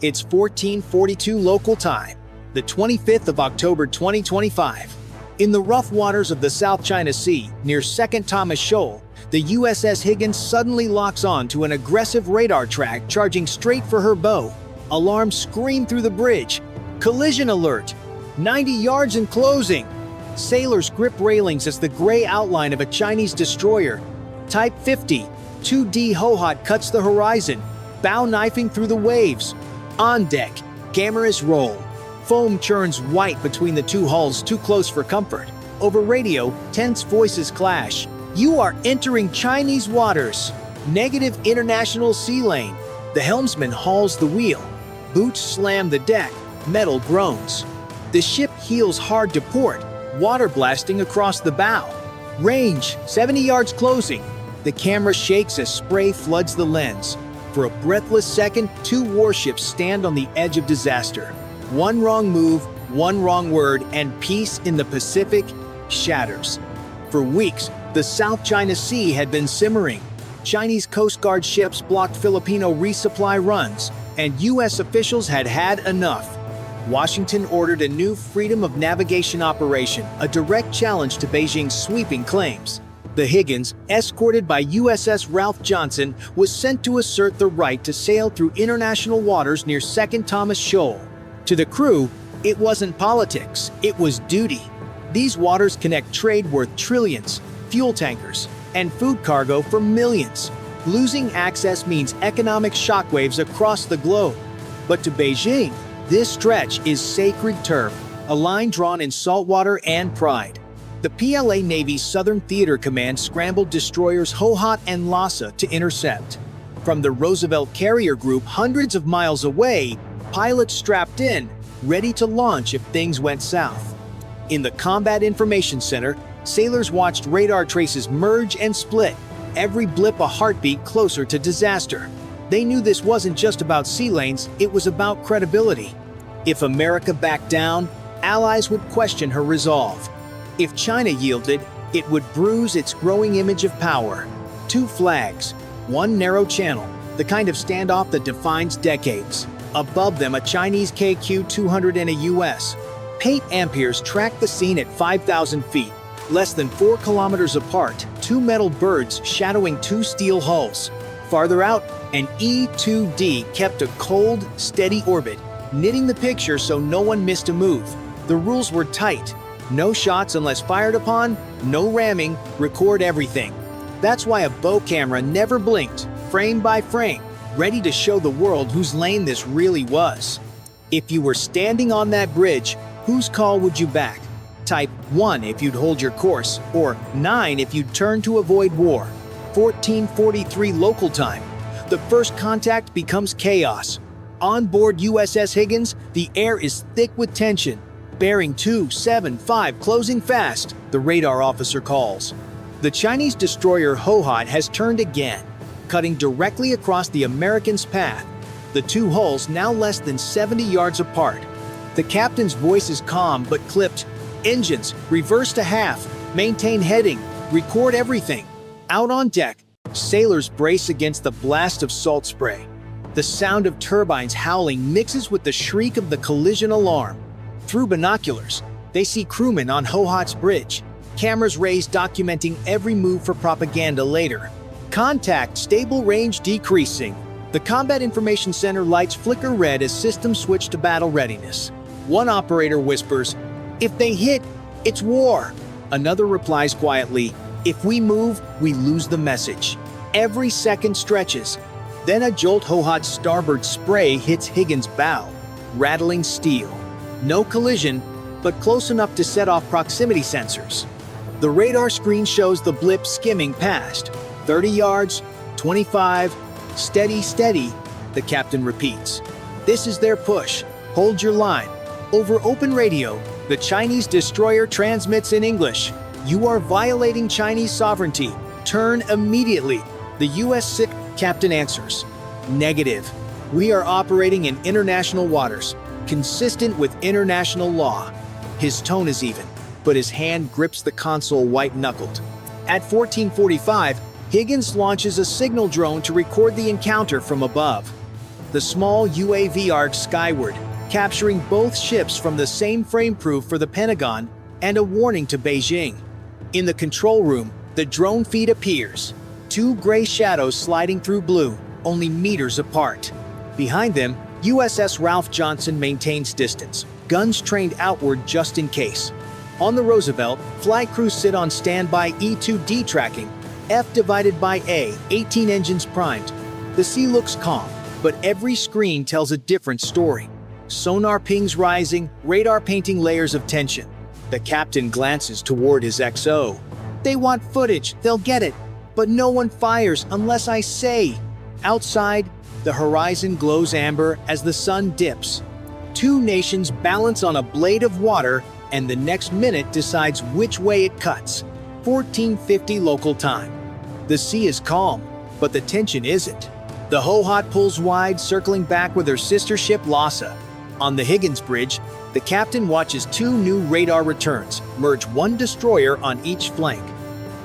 It's 14:42 local time, the 25th of October 2025. In the rough waters of the South China Sea, near 2nd Thomas Shoal, the USS Higgins suddenly locks on to an aggressive radar track charging straight for her bow. Alarms scream through the bridge. Collision alert! 90 yards and closing! Sailors grip railings as the gray outline of a Chinese destroyer. Type 50, 2D Hohhot cuts the horizon, bow knifing through the waves. On deck, cameras roll. Foam churns white between the two hulls, too close for comfort. Over radio, tense voices clash. You are entering Chinese waters. Negative international sea lane. The helmsman hauls the wheel. Boots slam the deck. Metal groans. The ship heels hard to port, water blasting across the bow. Range, 70 yards closing. The camera shakes as spray floods the lens. For a breathless second, two warships stand on the edge of disaster. One wrong move, one wrong word, and peace in the Pacific shatters. For weeks, the South China Sea had been simmering. Chinese Coast Guard ships blocked Filipino resupply runs, and U.S. officials had had enough. Washington ordered a new freedom of navigation operation, a direct challenge to Beijing's sweeping claims. The Higgins, escorted by USS Ralph Johnson, was sent to assert the right to sail through international waters near 2nd Thomas Shoal. To the crew, it wasn't politics, it was duty. These waters connect trade worth trillions, fuel tankers, and food cargo for millions. Losing access means economic shockwaves across the globe. But to Beijing, this stretch is sacred turf, a line drawn in saltwater and pride. The PLA Navy's Southern Theater Command scrambled destroyers Hohhot and Lhasa to intercept. From the Roosevelt Carrier Group hundreds of miles away, pilots strapped in, ready to launch if things went south. In the Combat Information Center, sailors watched radar traces merge and split, every blip a heartbeat closer to disaster. They knew this wasn't just about sea lanes, it was about credibility. If America backed down, allies would question her resolve. If China yielded, it would bruise its growing image of power. Two flags, one narrow channel, the kind of standoff that defines decades. Above them, a Chinese KQ-200 and a U.S. Paint Amperes tracked the scene at 5,000 feet, less than 4 kilometers apart, two metal birds shadowing two steel hulls. Farther out, an E-2D kept a cold, steady orbit, knitting the picture so no one missed a move. The rules were tight. No shots unless fired upon, no ramming, record everything. That's why a bow camera never blinked, frame by frame, ready to show the world whose lane this really was. If you were standing on that bridge, whose call would you back? Type 1 if you'd hold your course, or 9 if you'd turn to avoid war. 14:43 local time. The first contact becomes chaos. On board USS Higgins, the air is thick with tension. Bearing 275 closing fast, the radar officer calls. The Chinese destroyer Hohhot has turned again, cutting directly across the Americans' path. The two hulls now less than 70 yards apart. The captain's voice is calm but clipped. Engines, reverse to half, maintain heading, record everything. Out on deck, sailors brace against the blast of salt spray. The sound of turbines howling mixes with the shriek of the collision alarm. Through binoculars, they see crewmen on Hohhot's bridge, cameras raised documenting every move for propaganda later. Contact, stable range decreasing. The Combat Information Center lights flicker red as systems switch to battle readiness. One operator whispers, "If they hit, it's war." Another replies quietly, "If we move, we lose the message." Every second stretches. Then a jolt Hohhot's starboard spray hits Higgins' bow, rattling steel. No collision, but close enough to set off proximity sensors. The radar screen shows the blip skimming past. 30 yards, 25, steady, steady, the captain repeats. This is their push. Hold your line. Over open radio, the Chinese destroyer transmits in English. You are violating Chinese sovereignty. Turn immediately. The U.S. captain answers. Negative. We are operating in international waters, consistent with international law. His tone is even, but his hand grips the console white-knuckled. At 14:45, Higgins launches a signal drone to record the encounter from above. The small UAV arcs skyward, capturing both ships from the same frame proof for the Pentagon and a warning to Beijing. In the control room, the drone feed appears. Two gray shadows sliding through blue, only meters apart. Behind them, USS Ralph Johnson maintains distance, guns trained outward just in case. On the Roosevelt, flight crews sit on standby E-2D tracking, F divided by A, 18 engines primed. The sea looks calm, but every screen tells a different story. Sonar pings rising, radar painting layers of tension. The captain glances toward his XO. They want footage, they'll get it. But no one fires unless I say. Outside, the horizon glows amber as the sun dips. Two nations balance on a blade of water, and the next minute decides which way it cuts. 1450 local time. The sea is calm, but the tension isn't. The Hohhot pulls wide, circling back with her sister ship Lhasa. On the Higgins Bridge, the captain watches two new radar returns, merge one destroyer on each flank.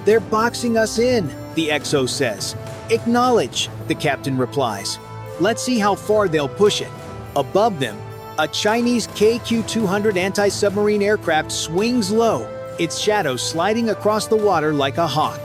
They're boxing us in, the XO says. Acknowledge, the captain replies. Let's see how far they'll push it. Above them, a Chinese KQ-200 anti-submarine aircraft swings low, its shadow sliding across the water like a hawk.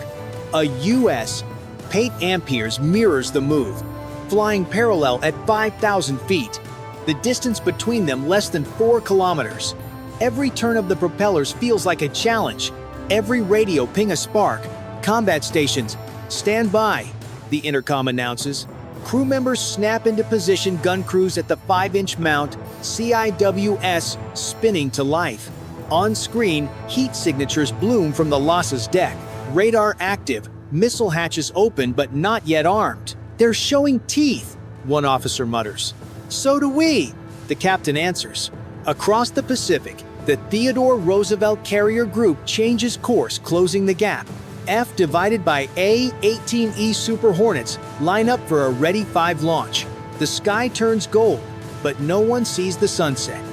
A U.S. Pate Amperes mirrors the move, flying parallel at 5,000 feet. The distance between them less than 4 kilometers. Every turn of the propellers feels like a challenge. Every radio ping a spark. Combat stations, stand by, the intercom announces. Crew members snap into position, gun crews at the 5-inch mount, CIWS spinning to life. On screen, heat signatures bloom from the Lhasa's deck. Radar active, missile hatches open but not yet armed. They're showing teeth, one officer mutters. So do we, the captain answers. Across the Pacific, the Theodore Roosevelt carrier group changes course, closing the gap. F divided by A, 18E Super Hornets line up for a Ready 5 launch. The sky turns gold, but no one sees the sunset.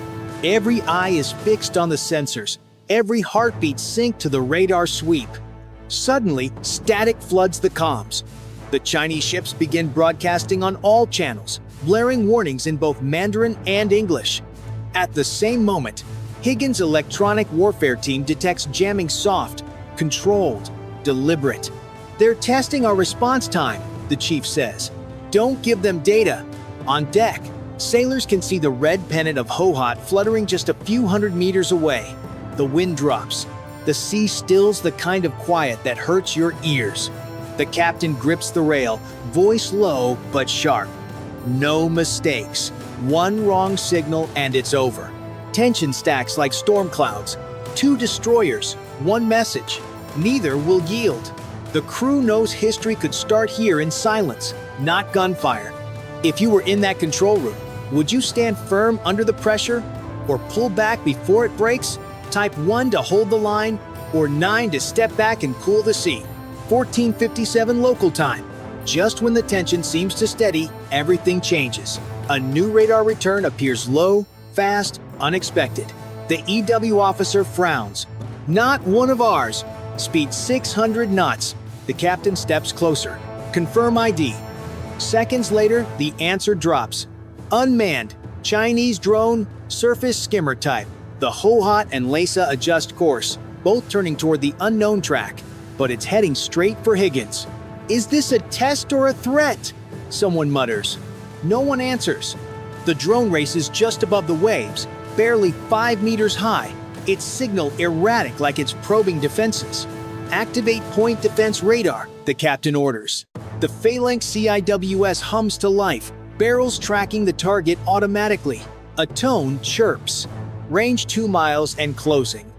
Every eye is fixed on the sensors. Every heartbeat syncs to the radar sweep. Suddenly, static floods the comms. The Chinese ships begin broadcasting on all channels, blaring warnings in both Mandarin and English. At the same moment, Higgins' electronic warfare team detects jamming soft, controlled, deliberate. They're testing our response time, the chief says. Don't give them data. On deck, sailors can see the red pennant of Hohhot fluttering just a few hundred meters away. The wind drops. The sea stills, the kind of quiet that hurts your ears. The captain grips the rail, voice low but sharp. No mistakes. One wrong signal and it's over. Tension stacks like storm clouds. Two destroyers, one message. Neither will yield. The crew knows history could start here in silence, not gunfire. If you were in that control room, would you stand firm under the pressure? Or pull back before it breaks? Type 1 to hold the line, or 9 to step back and cool the sea. 1457 local time. Just when the tension seems to steady, everything changes. A new radar return appears low, fast, unexpected. The EW officer frowns. Not one of ours. Speed 600 knots. The captain steps closer. Confirm ID. Seconds later, the answer drops. Unmanned, Chinese drone, surface skimmer type. The Hohhot and Lhasa adjust course, both turning toward the unknown track, but it's heading straight for Higgins. Is this a test or a threat? Someone mutters. No one answers. The drone races just above the waves, barely 5 meters high, its signal erratic like it's probing defenses. Activate point defense radar, the captain orders. The Phalanx CIWS hums to life, barrels tracking the target automatically. A tone chirps. Range 2 miles and closing.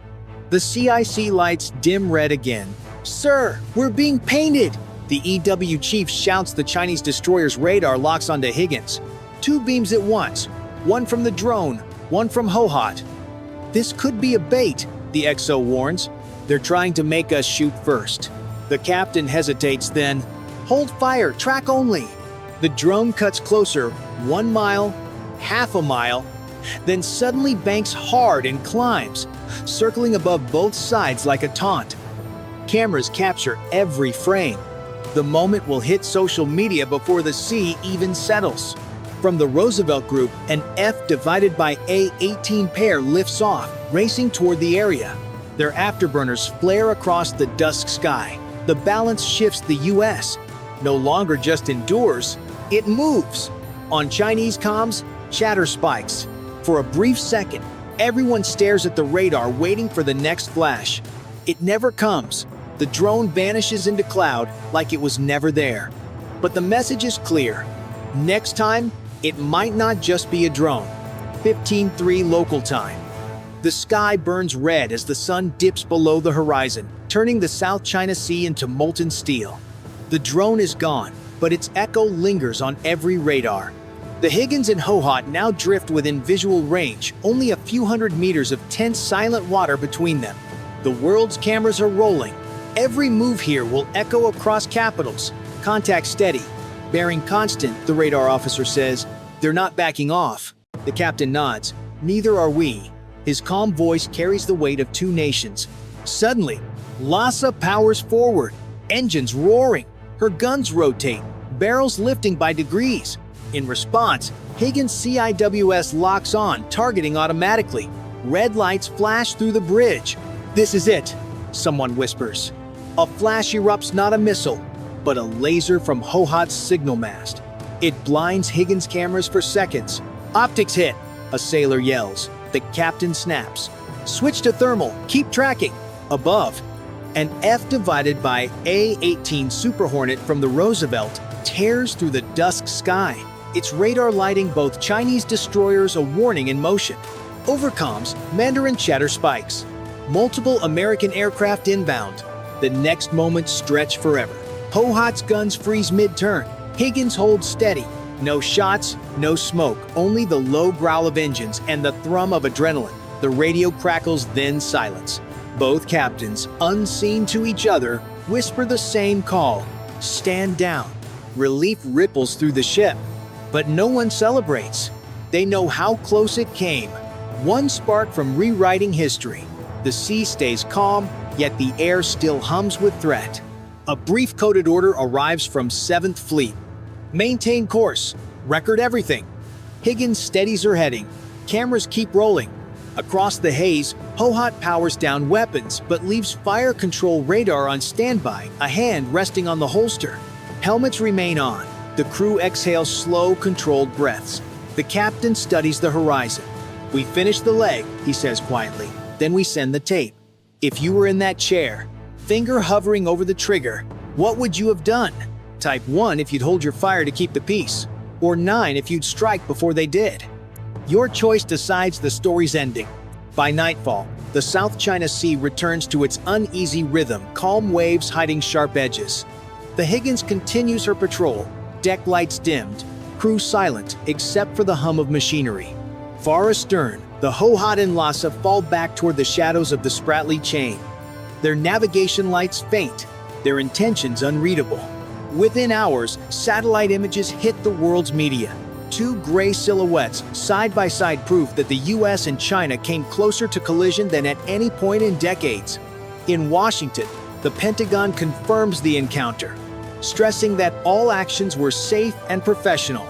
The CIC lights dim red again. Sir, we're being painted! The EW chief shouts. The Chinese destroyer's radar locks onto Higgins. 2 beams at once, one from the drone, one from Hohhot. This could be a bait, the XO warns. They're trying to make us shoot first. The captain hesitates, then, hold fire, track only. The drone cuts closer, 1 mile, half a mile, then suddenly banks hard and climbs, circling above both sides like a taunt. Cameras capture every frame. The moment will hit social media before the sea even settles. From the Roosevelt Group, an F divided by A-18 pair lifts off, racing toward the area. Their afterburners flare across the dusk sky. The balance shifts. The U.S. no longer just endures, it moves. On Chinese comms, chatter spikes. For a brief second, everyone stares at the radar waiting for the next flash. It never comes. The drone vanishes into cloud like it was never there. But the message is clear. Next time, it might not just be a drone. 15:03 local time. The sky burns red as the sun dips below the horizon, turning the South China Sea into molten steel. The drone is gone, but its echo lingers on every radar. The Higgins and Hohhot now drift within visual range, only a few hundred meters of tense, silent water between them. The world's cameras are rolling. Every move here will echo across capitals. Contact steady. Bearing constant, the radar officer says. They're not backing off. The captain nods. Neither are we. His calm voice carries the weight of two nations. Suddenly, Lhasa powers forward, engines roaring. Her guns rotate, barrels lifting by degrees. In response, Higgins CIWS locks on, targeting automatically. Red lights flash through the bridge. This is it, someone whispers. A flash erupts, not a missile, but a laser from Hohhot's signal mast. It blinds Higgins' cameras for seconds. Optics hit, a sailor yells. The captain snaps. Switch to thermal, keep tracking. Above, an F divided by A-18 Super Hornet from the Roosevelt tears through the dusk sky. Its radar lighting both Chinese destroyers a warning in motion. Over comms, Mandarin chatter spikes. Multiple American aircraft inbound. The next moment stretch forever. Hohhot's guns freeze mid-turn. Higgins holds steady. No shots, no smoke, only the low growl of engines and the thrum of adrenaline. The radio crackles, then silence. Both captains, unseen to each other, whisper the same call. Stand down. Relief ripples through the ship. But no one celebrates. They know how close it came. One spark from rewriting history. The sea stays calm, yet the air still hums with threat. A brief coded order arrives from 7th Fleet. Maintain course. Record everything. Higgins steadies her heading. Cameras keep rolling. Across the haze, Hohhot powers down weapons, but leaves fire control radar on standby, a hand resting on the holster. Helmets remain on. The crew exhales slow, controlled breaths. The captain studies the horizon. We finish the leg, he says quietly. Then we send the tape. If you were in that chair, finger hovering over the trigger, what would you have done? Type 1 if you'd hold your fire to keep the peace, or 9 if you'd strike before they did. Your choice decides the story's ending. By nightfall, the South China Sea returns to its uneasy rhythm, calm waves hiding sharp edges. The Higgins continues her patrol, deck lights dimmed, crew silent except for the hum of machinery. Far astern, the Hohhot and Lhasa fall back toward the shadows of the Spratly chain. Their navigation lights faint, their intentions unreadable. Within hours, satellite images hit the world's media. Two gray silhouettes, side by side, proof that the US and China came closer to collision than at any point in decades. In Washington, the Pentagon confirms the encounter, stressing that all actions were safe and professional.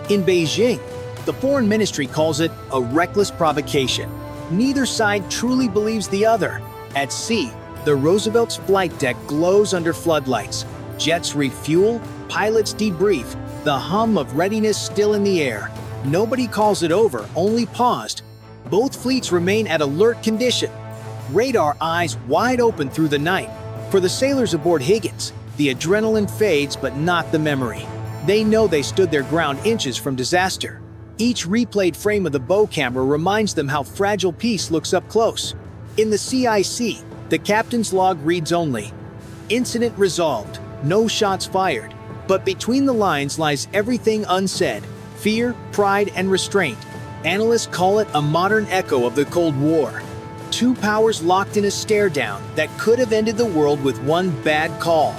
In Beijing, the Foreign Ministry calls it a reckless provocation. Neither side truly believes the other. At sea, the Roosevelt's flight deck glows under floodlights. Jets refuel, pilots debrief, the hum of readiness still in the air. Nobody calls it over, only paused. Both fleets remain at alert condition. Radar eyes wide open through the night. For the sailors aboard Higgins, the adrenaline fades but not the memory. They know they stood their ground inches from disaster. Each replayed frame of the bow camera reminds them how fragile peace looks up close. In the CIC, the captain's log reads only, "Incident resolved, no shots fired." But between the lines lies everything unsaid: fear, pride, and restraint. Analysts call it a modern echo of the Cold War. Two powers locked in a stare-down that could have ended the world with one bad call.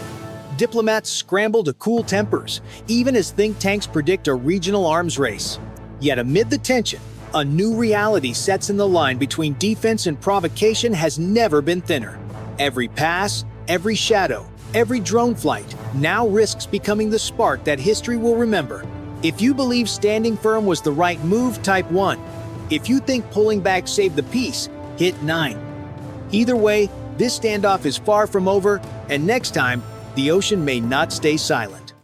Diplomats scramble to cool tempers, even as think tanks predict a regional arms race. Yet amid the tension, a new reality sets in. The line between defense and provocation has never been thinner. Every pass, every shadow, every drone flight now risks becoming the spark that history will remember. If you believe standing firm was the right move, type 1. If you think pulling back saved the peace, hit 9. Either way, this standoff is far from over, and next time, the ocean may not stay silent.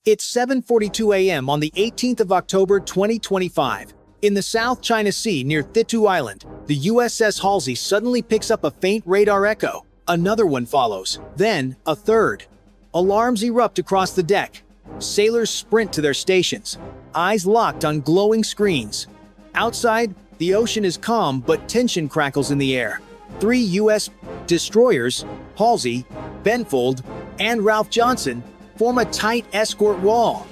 It's 7:42 a.m. on the 18th of October 2025. In the South China Sea near Thitu Island, the USS Halsey suddenly picks up a faint radar echo. Another one follows, then a third. Alarms erupt across the deck. Sailors sprint to their stations, eyes locked on glowing screens. Outside, the ocean is calm, but tension crackles in the air. 3 U.S. destroyers, Halsey, Benfold, and Ralph Johnson, form a tight escort wall.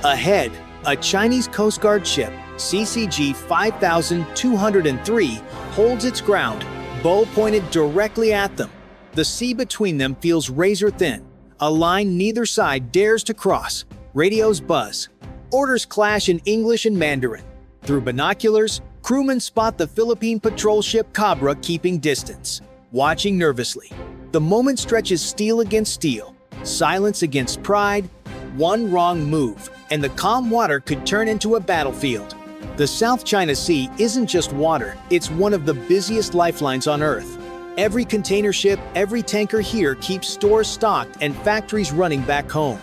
Ahead, a Chinese Coast Guard ship, CCG 5203, holds its ground, bow pointed directly at them. The sea between them feels razor thin, a line neither side dares to cross. Radios buzz. Orders clash in English and Mandarin. Through binoculars, crewmen spot the Philippine patrol ship Cobra keeping distance, watching nervously. The moment stretches steel against steel, silence against pride. One wrong move, and the calm water could turn into a battlefield. The South China Sea isn't just water, it's one of the busiest lifelines on Earth. Every container ship, every tanker here keeps stores stocked and factories running back home.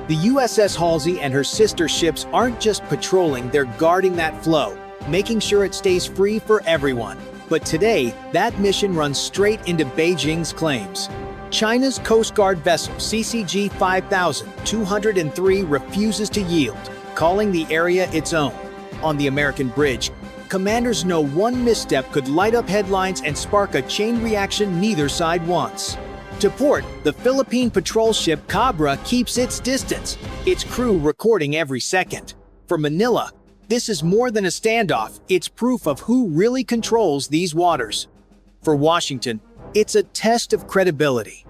The USS Halsey and her sister ships aren't just patrolling, they're guarding that flow, making sure it stays free for everyone. But today, that mission runs straight into Beijing's claims. China's Coast Guard vessel CCG 5203 refuses to yield, calling the area its own. On the American bridge, commanders know one misstep could light up headlines and spark a chain reaction neither side wants. To port, the Philippine patrol ship Cobra keeps its distance, its crew recording every second. For Manila, this is more than a standoff, it's proof of who really controls these waters. For Washington, it's a test of credibility.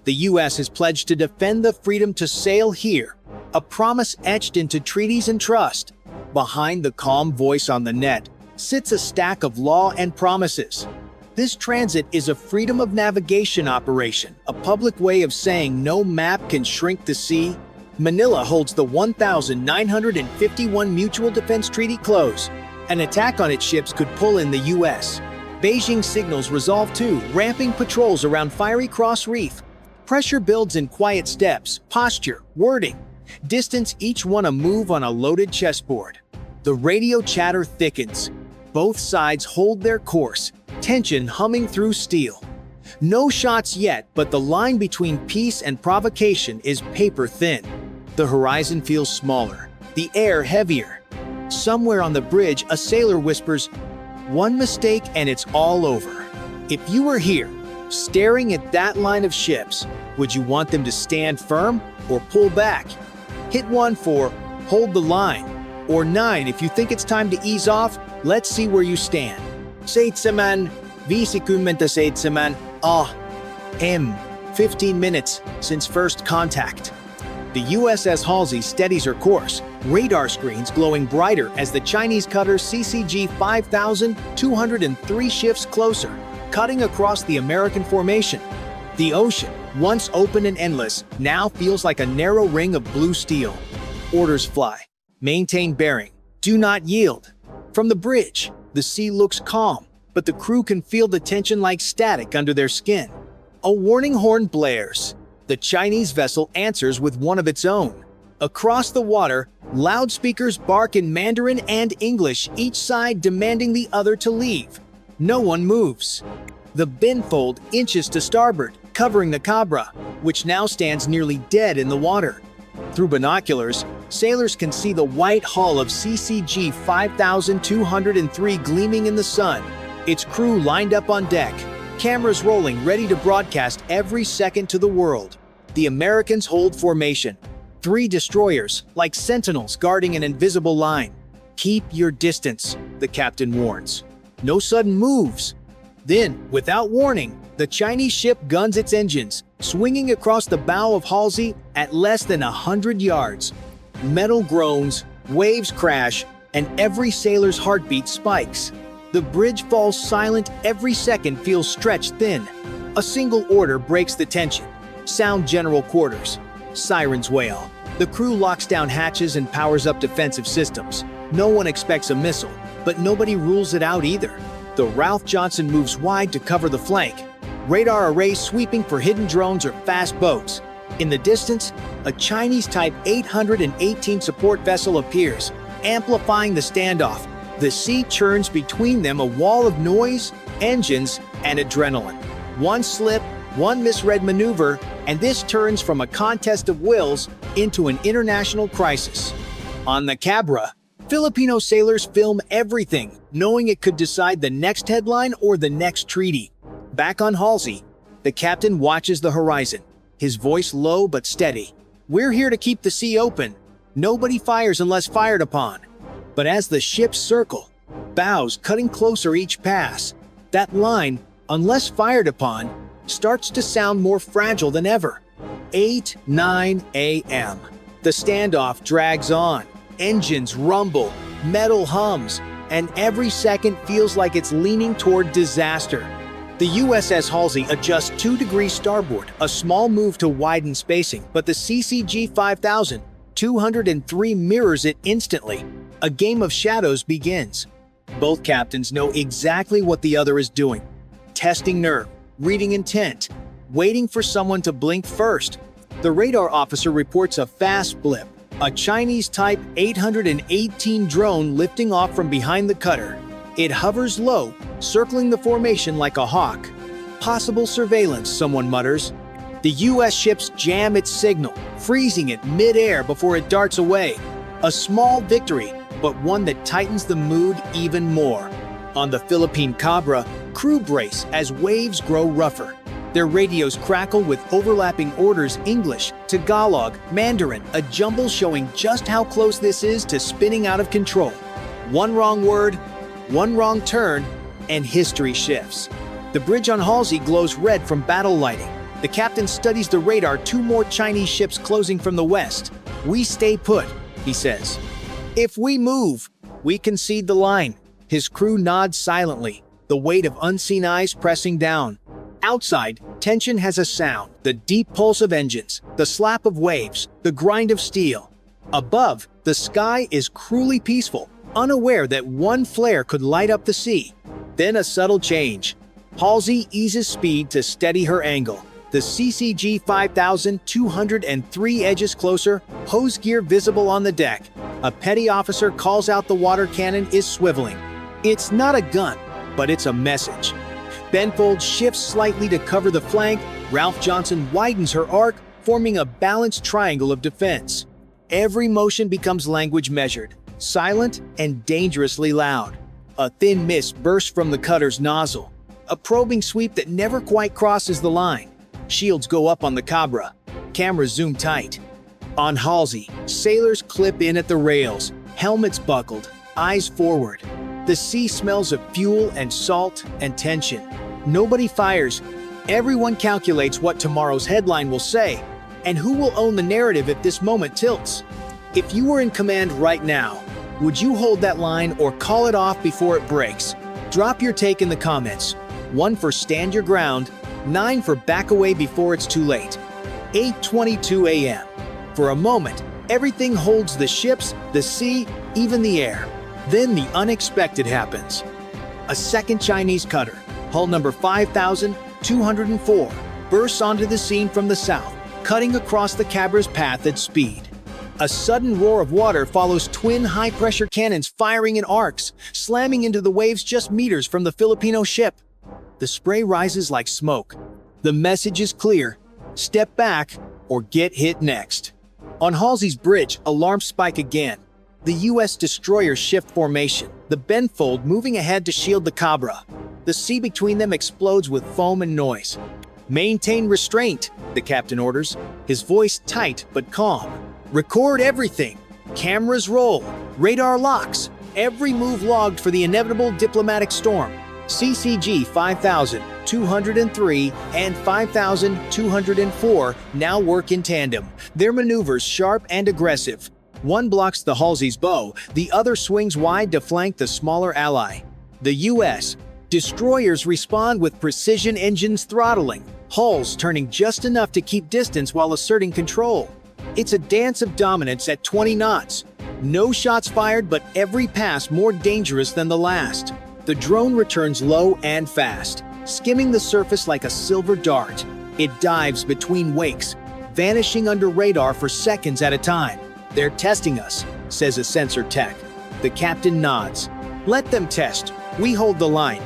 The U.S. has pledged to defend the freedom to sail here, a promise etched into treaties and trust. Behind the calm voice on the net sits a stack of law and promises. This transit is a freedom of navigation operation, a public way of saying no map can shrink the sea. Manila holds the 1951 Mutual Defense Treaty close. An attack on its ships could pull in the U.S. Beijing signals resolve too, ramping patrols around Fiery Cross Reef. Pressure builds in quiet steps, posture, wording. Distance, each one a move on a loaded chessboard. The radio chatter thickens. Both sides hold their course, tension humming through steel. No shots yet, but the line between peace and provocation is paper thin. The horizon feels smaller, the air heavier. Somewhere on the bridge, a sailor whispers, "One mistake and it's all over." If you were here, staring at that line of ships, would you want them to stand firm or pull back? Hit 1 for hold the line, or 9 if you think it's time to ease off. Let's see where you stand. 15 minutes since first contact. The USS Halsey steadies her course, radar screens glowing brighter as the Chinese cutter CCG 5203 shifts closer, cutting across the American formation. The ocean, once open and endless, now feels like a narrow ring of blue steel. Orders fly. Maintain bearing. Do not yield. From the bridge, the sea looks calm, but the crew can feel the tension like static under their skin. A warning horn blares. The Chinese vessel answers with one of its own. Across the water, loudspeakers bark in Mandarin and English, each side demanding the other to leave. No one moves. The Benfold inches to starboard, covering the Cobra, which now stands nearly dead in the water. Through binoculars, sailors can see the white hull of CCG 5203 gleaming in the sun, its crew lined up on deck, cameras rolling ready to broadcast every second to the world. The Americans hold formation. 3 destroyers, like sentinels guarding an invisible line. Keep your distance, the captain warns. No sudden moves. Then, without warning, the Chinese ship guns its engines, swinging across the bow of Halsey at less than 100 yards. Metal groans, waves crash, and every sailor's heartbeat spikes. The bridge falls silent, every second feels stretched thin. A single order breaks the tension. Sound general quarters. Sirens wail. The crew locks down hatches and powers up defensive systems. No one expects a missile, but nobody rules it out either. The Ralph Johnson moves wide to cover the flank. Radar arrays sweeping for hidden drones or fast boats. In the distance, a Chinese Type 818 support vessel appears, amplifying the standoff. The sea churns between them, a wall of noise, engines, and adrenaline. One slip, one misread maneuver, and this turns from a contest of wills into an international crisis. On the Cabra, Filipino sailors film everything, knowing it could decide the next headline or the next treaty. Back on Halsey, the captain watches the horizon, his voice low but steady. "We're here to keep the sea open. Nobody fires unless fired upon." But as the ships circle, bows cutting closer each pass, that line, "unless fired upon," starts to sound more fragile than ever. 8:09 a.m. The standoff drags on. Engines rumble, metal hums, and every second feels like it's leaning toward disaster. The USS Halsey adjusts 2 degrees starboard, a small move to widen spacing, but the CCG 5203 mirrors it instantly. A game of shadows begins. Both captains know exactly what the other is doing. Testing nerve, reading intent, waiting for someone to blink first. The radar officer reports a fast blip, a Chinese Type 818 drone lifting off from behind the cutter. It hovers low, circling the formation like a hawk. Possible surveillance, someone mutters. The US ships jam its signal, freezing it mid-air before it darts away. A small victory, but one that tightens the mood even more. On the Philippine Cabra, crew brace as waves grow rougher. Their radios crackle with overlapping orders: English, Tagalog, Mandarin, a jumble showing just how close this is to spinning out of control. One wrong word, one wrong turn, and history shifts. The bridge on Halsey glows red from battle lighting. The captain studies the radar, 2 more Chinese ships closing from the west. "We stay put," he says. "If we move, we concede the line." His crew nods silently, the weight of unseen eyes pressing down. Outside, tension has a sound, the deep pulse of engines, the slap of waves, the grind of steel. Above, the sky is cruelly peaceful, unaware that one flare could light up the sea. Then a subtle change. Halsey eases speed to steady her angle. The CCG 5203 edges closer, hose gear visible on the deck. A petty officer calls out the water cannon is swiveling. It's not a gun, but it's a message. Benfold shifts slightly to cover the flank. Ralph Johnson widens her arc, forming a balanced triangle of defense. Every motion becomes language measured, silent and dangerously loud. A thin mist bursts from the cutter's nozzle, a probing sweep that never quite crosses the line. Shields go up on the Cabra. Cameras zoom tight. On Halsey, sailors clip in at the rails, helmets buckled, eyes forward. The sea smells of fuel and salt and tension. Nobody fires. Everyone calculates what tomorrow's headline will say, and who will own the narrative if this moment tilts. If you were in command right now, would you hold that line or call it off before it breaks? Drop your take in the comments. 1 for stand your ground, 9 for back away before it's too late. 8:22 a.m. For a moment, everything holds: the ships, the sea, even the air. Then the unexpected happens. A second Chinese cutter, hull number 5204, bursts onto the scene from the south, cutting across the Cabra's path at speed. A sudden roar of water follows twin high-pressure cannons firing in arcs, slamming into the waves just meters from the Filipino ship. The spray rises like smoke. The message is clear: step back or get hit next. On Halsey's bridge, alarms spike again. The U.S. destroyers shift formation, the Benfold moving ahead to shield the Cabra. The sea between them explodes with foam and noise. "Maintain restraint," the captain orders, his voice tight but calm. "Record everything. Cameras roll. Radar locks. Every move logged for the inevitable diplomatic storm." CCG 5203 and 5204 now work in tandem, their maneuvers sharp and aggressive. One blocks the Halsey's bow, the other swings wide to flank the smaller ally. The U.S. destroyers respond with precision, engines throttling, hulls turning just enough to keep distance while asserting control. It's a dance of dominance at 20 knots. No shots fired, but every pass more dangerous than the last. The drone returns low and fast, skimming the surface like a silver dart. It dives between wakes, vanishing under radar for seconds at a time. "They're testing us," says a sensor tech. The captain nods. "Let them test. We hold the line."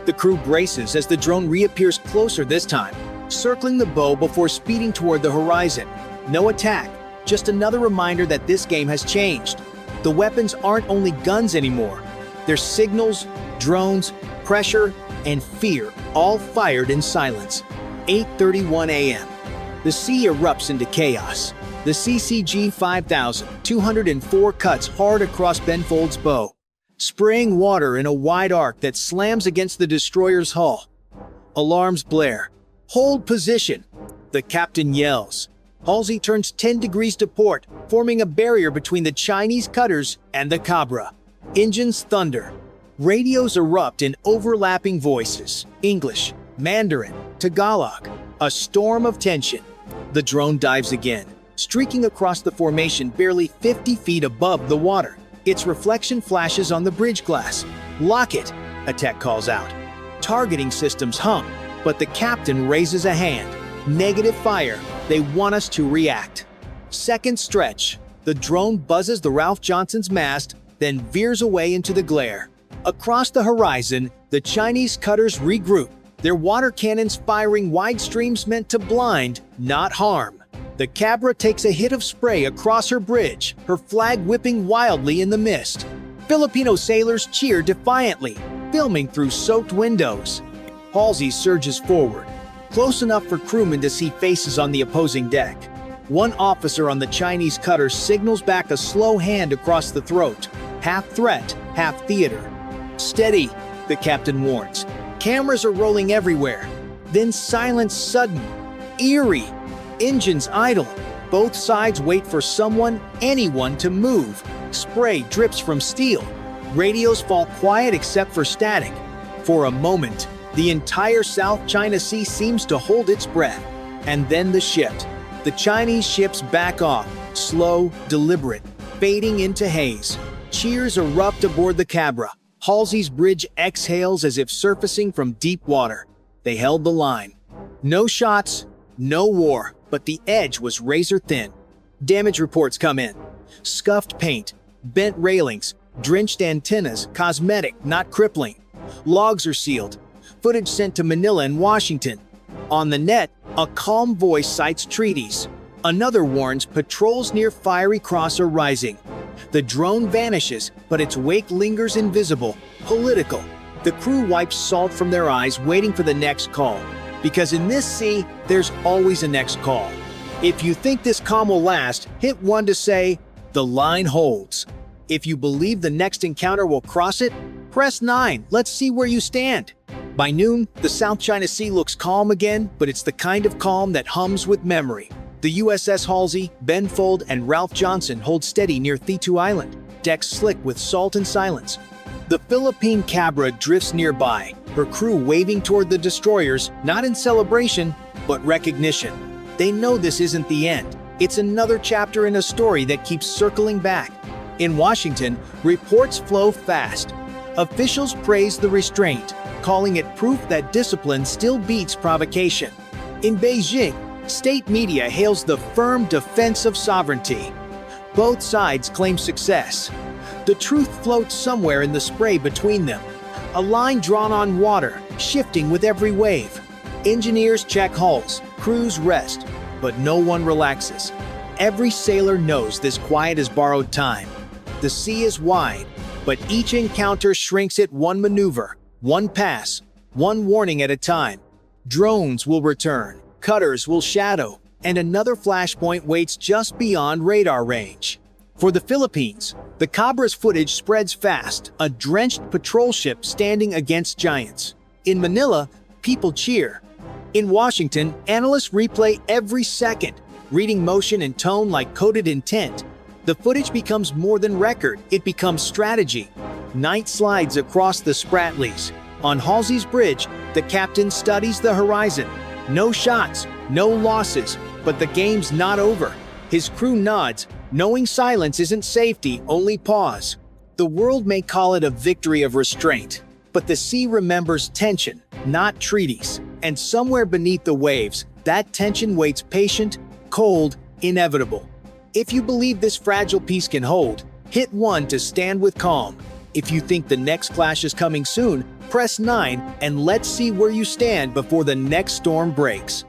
The crew braces as the drone reappears closer this time, circling the bow before speeding toward the horizon. No attack, just another reminder that this game has changed. The weapons aren't only guns anymore. They're signals, drones, pressure, and fear, all fired in silence. 8:31 a.m. The sea erupts into chaos. The CCG 5204 cuts hard across Benfold's bow, spraying water in a wide arc that slams against the destroyer's hull. Alarms blare. "Hold position!" The captain yells. Halsey turns 10 degrees to port, forming a barrier between the Chinese cutters and the Cabra. Engines thunder. Radios erupt in overlapping voices. English, Mandarin, Tagalog. A storm of tension. The drone dives again, streaking across the formation barely 50 feet above the water. Its reflection flashes on the bridge glass. "Lock it," a tech calls out. Targeting systems hum, but the captain raises a hand. "Negative fire. They want us to react." Second stretch. The drone buzzes the Ralph Johnson's mast, then veers away into the glare. Across the horizon, the Chinese cutters regroup, their water cannons firing wide streams meant to blind, not harm. The Cabra takes a hit of spray across her bridge, her flag whipping wildly in the mist. Filipino sailors cheer defiantly, filming through soaked windows. Halsey surges forward, close enough for crewmen to see faces on the opposing deck. One officer on the Chinese cutter signals back a slow hand across the throat, half threat, half theater. "Steady," the captain warns. Cameras are rolling everywhere. Then silence sudden, eerie. Engines idle. Both sides wait for someone, anyone, to move. Spray drips from steel. Radios fall quiet except for static. For a moment, the entire South China Sea seems to hold its breath. And then the shift. The Chinese ships back off, slow, deliberate, fading into haze. Cheers erupt aboard the Cabra. Halsey's bridge exhales as if surfacing from deep water. They held the line. No shots, no war, but the edge was razor thin. Damage reports come in. Scuffed paint, bent railings, drenched antennas, cosmetic, not crippling. Logs are sealed. Footage sent to Manila and Washington. On the net, a calm voice cites treaties. Another warns patrols near Fiery Cross are rising. The drone vanishes, but its wake lingers invisible, political. The crew wipes salt from their eyes, waiting for the next call. Because in this sea, there's always a next call. If you think this calm will last, hit 1 to say, "The line holds." If you believe the next encounter will cross it, press 9. Let's see where you stand. By noon, the South China Sea looks calm again, but it's the kind of calm that hums with memory. The USS Halsey, Benfold, and Ralph Johnson hold steady near Thitu Island, decks slick with salt and silence. The Philippine Cabra drifts nearby, her crew waving toward the destroyers, not in celebration, but recognition. They know this isn't the end. It's another chapter in a story that keeps circling back. In Washington, reports flow fast. Officials praise the restraint, calling it proof that discipline still beats provocation. In Beijing, state media hails the firm defense of sovereignty. Both sides claim success. The truth floats somewhere in the spray between them. A line drawn on water, shifting with every wave. Engineers check hulls, crews rest, but no one relaxes. Every sailor knows this quiet is borrowed time. The sea is wide, but each encounter shrinks it one maneuver, one pass, one warning at a time. Drones will return, cutters will shadow, and another flashpoint waits just beyond radar range. For the Philippines, the Cabra's footage spreads fast, a drenched patrol ship standing against giants. In Manila, people cheer. In Washington, analysts replay every second, reading motion and tone like coded intent. The footage becomes more than record, it becomes strategy. Night slides across the Spratlys. On Halsey's bridge, the captain studies the horizon. No shots, no losses, but the game's not over. His crew nods, knowing silence isn't safety, only pause. The world may call it a victory of restraint, but the sea remembers tension, not treaties. And somewhere beneath the waves, that tension waits patient, cold, inevitable. If you believe this fragile piece can hold, hit 1 to stand with calm. If you think the next clash is coming soon, press 9 and let's see where you stand before the next storm breaks.